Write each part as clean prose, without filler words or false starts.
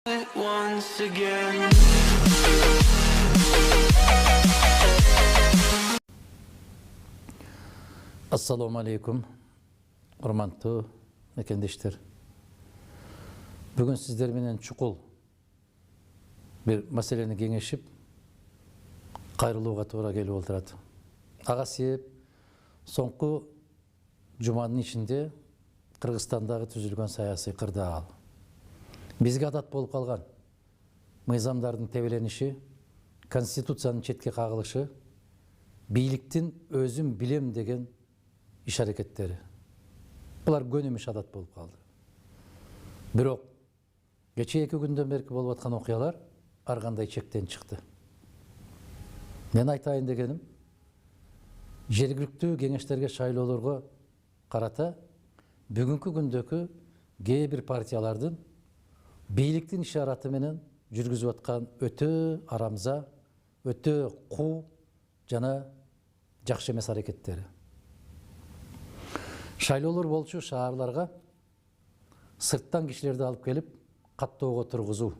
Once again. Assalamu alaikum, урматтуу мекендештер. Бүгін сіздер менен чукул bir маселени кеңешип, кайрылууга туура келип отурат. Ага себеп соңку жуманын ичинде Кыргызстандагы түзүлгөн саясий кырдаал. Бизге адат болуп калган мыйзамдардын тебелениши, конституциянын четке кагылышы, бийликтин өзүм билем деген иш-аракеттери. Булар көнүмүш адат болуп калды. Бирок кече 2 күндөн берки болуп аткан окуялар ар кандай чектен чыкты. Мен айтайын дегеним, жергиликтүү кеңештерге шайлоолорго карата бүгүнкү күндөгү кээ бир партиялардын бийликтин ишараты менен жүргүзүп аткан өтө арамза, өтө куу жана жакшы эмес аракеттери. Шайлоолор болчу шаарларга сырттан кишилерди алып келип каттоого тургузуу.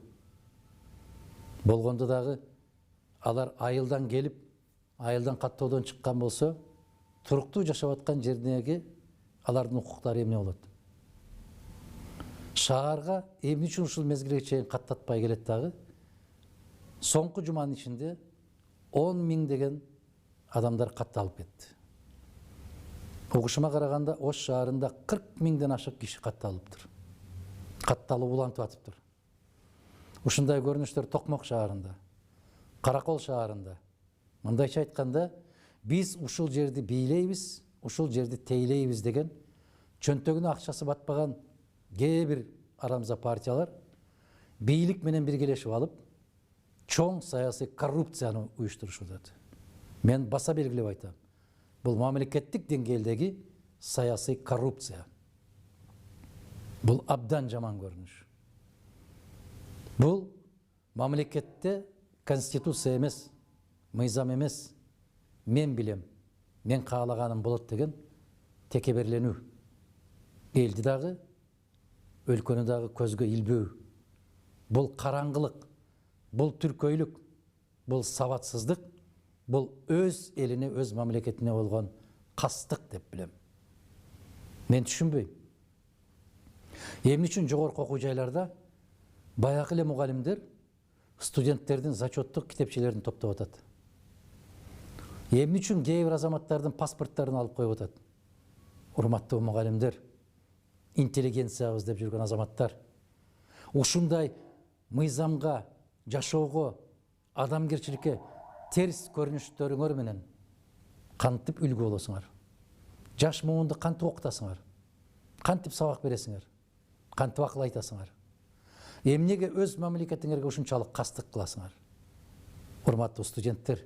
Болгондо дагы алар айылдан келип, айылдан каттоодон чыккан болсо, туруктуу жашап аткан жердеги алардын укуктары эмне болот? Шаарга эмне үчүн ушул мезгилге чейин каттатпай келет дагы? Соңку жуманын ичинде 10 000 деген адамдар катталып кетти. Угушума караганда Ош шаарында 40 000ден ашык киши катталыптыр. Катталып улантып атыптыр. Ушундай көрүнүштөр Токмок шаарында, Каракол шаарында. Мындайча айтканда, биз ушул жерди бийлейбиз, ушул жерди тейлейбиз деген чөнтөгүнө акчасы батпаган кээ бир арамза партиялар бийлик менен биргелешип алып, чоң саясий коррупцияны уюштурушат. Мен баса белгилеп айтам. Бул мамлекеттик деңгээлдеги саясий коррупция. Бул абдан жаман көрүнүш. Бул мамлекетте конституция эмес, мыйзам эмес, мен билем, мен каалаганым болот деген текеберленүү. Элди дагы, өлкөнү дагы көзгө илбөө. Бул караңгылык, бул түркөйлүк, бул сабатсыздык, бул өз элине, өз мамлекетине болгон кастык деп билем. Мен түшүнбөйм. Эмне үчүн жогорку окуу жайларда баягы эле мугалимдер студенттердин зачеттук китепчелерин топтоп атат? Эмне үчүн кээ бир азаматтардын паспорттарын алып коюп атат? Урматтуу мугалимдер, интеллигенциябыз деп жүргөн азаматтар, ушундай мыйзамга, жашоого, адамгерчиликке терс көрүнүштөрүңөр менен кантип үлгү болосуңар? Жаш муунду кантип окутасыңар? Кантип сабак бересиңер? Кантип акыл айтасыңар? Эмнеге өз мамлекетиңерге ушунчалык кастык кыласыңар? Урматтуу студенттер,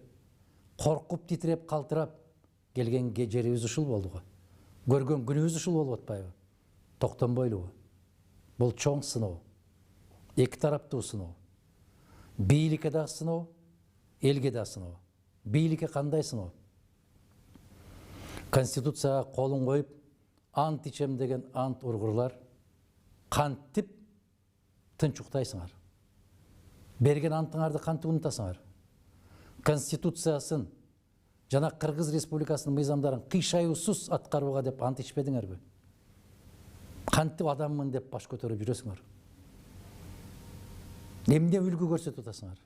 коркуп титиреп калтырап келген жерибиз ушул болду го. Көргөн күнүбүз ушул болуп атпайбы? Токтонбойлубу? Бул чоң сыноо. Эки тараптуу сыноо. Бийликке да сыноо, элге да сыноо. Бийликке кандай сыноо? Конституцияга колун коюп, ант ичем деген ант ургурлар кантип тынч уктайсыңар? Берген антыңарды кантип унутасыңар? Конституциясын жана Кыргыз Республикасынын мыйзамдарын кыйшаюусуз аткарууга деп ант ичпедиңерби? Кантип адаммын деп баш көтөрүп жүрөсүңөр? Эмне үлгү көрсөтүп атасыңар?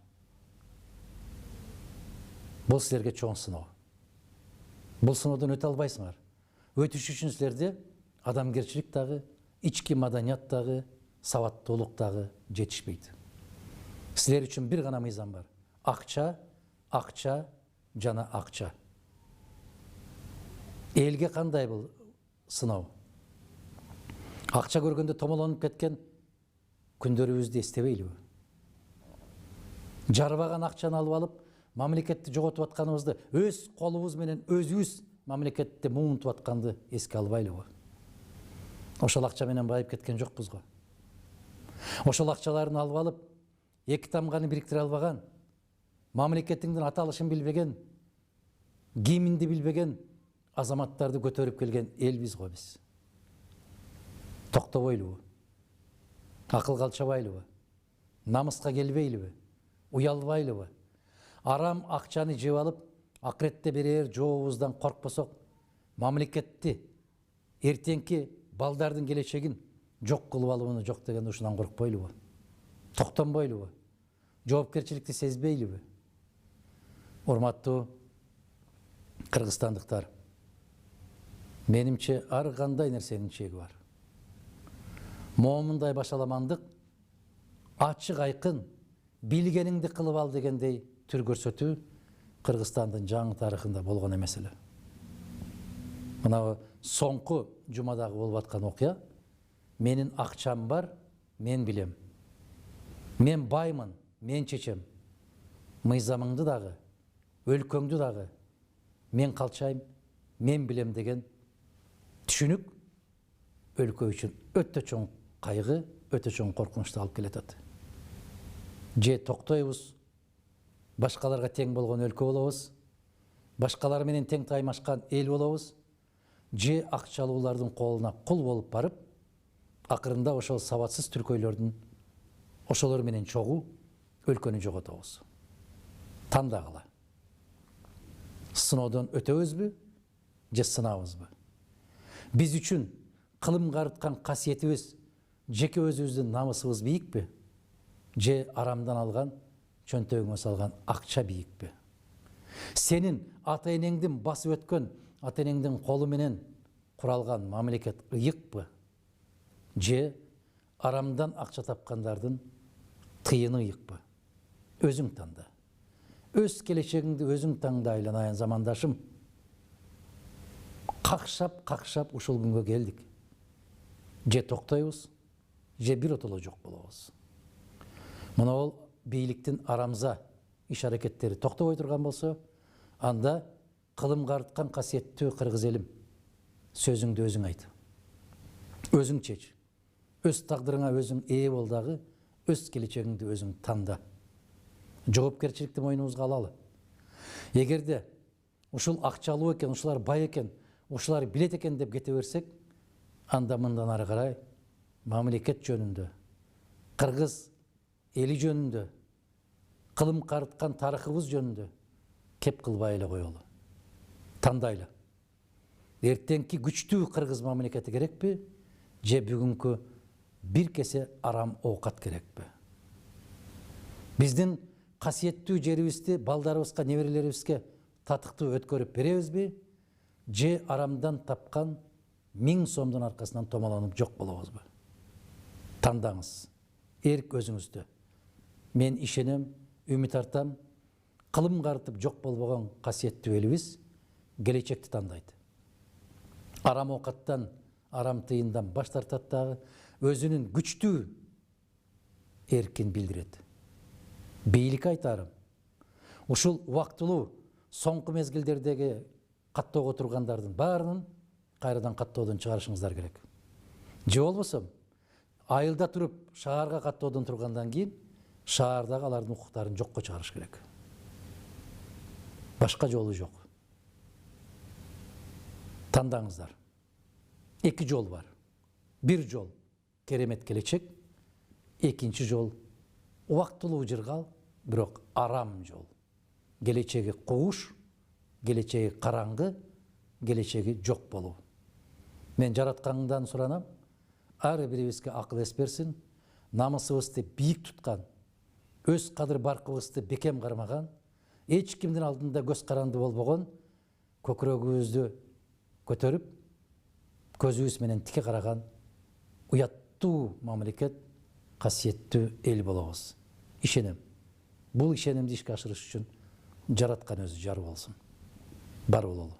Бул силерге чоң сыноо. Бул сыноодон өтө албайсыңар. Өтүш үчүн силерде адамгерчилик дагы, ички маданият дагы, сабаттуулук дагы жетишпейт. Силер үчүн бир гана мыйзам бар. Акча, акча жана акча. Элге кандай бул сыноо? Акча көргөндө томолонуп кеткен күндөрүбүздү эстебейлиби? Жарбаган акчаны алып алып, мамлекетти жоготуп атканыбызды, өз колубуз менен өзүбүз мамлекетти муунтуп атканды эске албайлыбы? Ошол акча менен байып кеткен жокпуз го. Ошол акчаларын алып алып, эки тамганы бириктире албаган, мамлекетиңдин аталышын билбеген, киминди билбеген азаматтарды көтөрүп келген элбиз го биз. Токтобойлубу? Акыл калчабайлыбы? намысқа келбейліби, уялбайлыбы? Арам акчаны жеп алып, акыретте берер жообуздан коркпосок, мамлекетти, эртеңки балдардын келечегин жок кылып алууну жок деген ушунан коркпойлубу? Токтонбойлубу? Жоопкерчиликти сезбейлиби? Урматтуу кыргызстандыктар, менимче ар кандай нерсенин чеги бар. Момундай башаламандык ачык айкын билгениңди кылып ал дегендей түр көрсөтүү Кыргызстандын жаңы тарыхында болгон эмес эле. Мына соңку жумадагы болуп аткан окуя, менин акчам бар, мен билем. Мен баймын, мен чечем. Мыйзамыңды дагы, өлкөңдү дагы мен калчайм, мен билем деген түшүнүк өлкө үчүн өтө чоң кайгы, өтө чоң коркунучту алып келатат. Же токтойбуз, башкаларга тең болгон өлкө болобуз, башкалар менен тең таймашкан эл болобуз, же акчалуулардын колуна кул болуп барып, акырында ошол сабатсыз түркөйлөрдүн ошолор менен чогуу өлкөнү жоготобуз. Тандагыла. Сыноодон өтөбүзбү, же сынабызбы? Биз үчүн кылым карыткан касиетибиз жеке өзүбүздүн намысыбыз бийикпи? Же арамдан алган, чөнтөгүңө салган акча бийикпи? Сенин ата энеңдин басып өткөн, ата энеңдин колу менен куралган мамлекет ыйыкпы? Же арамдан акча тапкандардын тыйыны ыйыкпы? Өзүң танда. Өз келечегиңди өзүң таңда айланайын замандашым. Какшап ушул күнгө келдик. Же токтойбуз, же бир отоло жок болобуз. Мына ол бийликтин арамза иш аракеттери токтобой турган болсо, анда кылым карыткан касиеттүү кыргыз элим, сөзүңдү өзүң айт. Өзүң чеч. Өз тагдырыңа өзүң ээ бол дагы, өз келечегиңди өзүң танда. Жоопкерчиликти мойнубузга алалы. Эгерде ушул акчалуу экен, ушулар бай экен, ушулар билет экен деп кете берсек, анда мындан ары карай мамлекет жөнүндө, кыргыз эли жөнүндө, кылым карыткан тарыхыбыз жөнүндө кеп кылбай эле коелу. Тандайлы. Эртеңки күчтүү кыргыз мамлекети керекпи, же бүгүнкү бир кесе арам оокат керекпи? Биздин касиеттүү жерибизди балдарыбызга, неберелерибизге татыктуу өткөрүп беребизби, же арамдан тапкан 1000 сомдун аркасынан томолонуп жок болобузбу? Тандаңыз. Эрк өзүңүздө. Мен ишенем, үмүт артам, кылым карытып жок болбогон касиеттүү элибиз келечекти тандайт. Арам оокаттан, арам тыйындан баш тартат дагы, өзүнүн күчтүү эркин билдирет. Бийликке айтарым, ушул убактылуу соңку мезгилдердеги каттоого тургандардын баарынын кайрадан каттоодон чыгарышыңыздар керек. Же болбосо айылда туруп шаарга каттоодон тургандан кийин шаардагы алардын укуктарын жокко чыгарыш керек. Башка жолу жок. Тандаңыздар. Эки жол бар. Бир жол керемет келечек, экинчи жол убактылуу жыргал, бирок арам жол. Келечеги кууш, келечеги караңгы, келечеги жок болуу. Мен жараткандан суранам, ар бирибизге акыл эс берсин, намысыбызды бийик туткан, өз кадыр баркыбызды бекем кармаган, эч кимдин алдында көз каранды болбогон, көкүрөгүбүздү көтөрүп, көзүбүз менен тике караган уяттуу мамлекет, касиеттүү эл болобуз. Ишенем. Бул ишенимди ишке ашырыш үчүн жараткан өзү жар болсун. Бар бололу.